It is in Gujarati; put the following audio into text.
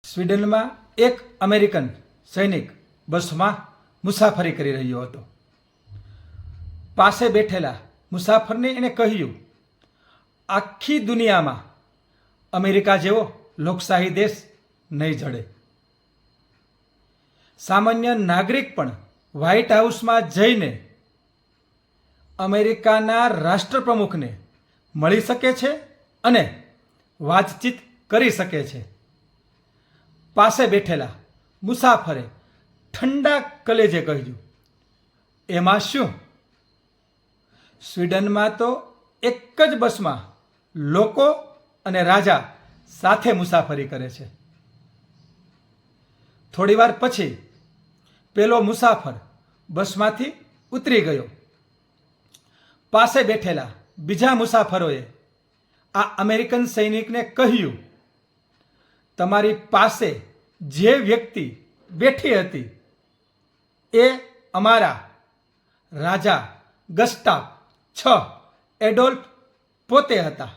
સ્વીડનમાં એક અમેરિકન સૈનિક બસમાં મુસાફરી કરી રહ્યો હતો. પાસે બેઠેલા મુસાફરને એણે કહ્યું, આખી દુનિયામાં અમેરિકા જેવો લોકશાહી દેશ નહીં જડે. સામાન્ય નાગરિક પણ વ્હાઇટ હાઉસમાં જઈને અમેરિકાના રાષ્ટ્રપ્રમુખને મળી શકે છે અને વાતચીત કરી શકે છે. પાસે બેઠેલા મુસાફરે ઠંડા કલેજે કહ્યું, એમાં શું? સ્વીડનમાં તો એક જ બસમાં લોકો અને રાજા સાથે મુસાફરી કરે છે. થોડીવાર પછી પેલો મુસાફર બસમાંથી ઉતરી ગયો. પાસે બેઠેલા બીજા મુસાફરોએ આ અમેરિકન સૈનિકને કહ્યું, તમારી પાસે જે વ્યક્તિ બેઠી હતી એ અમારા રાજા ગસ્ટાવ એડોલ્ફ પોતે હતા.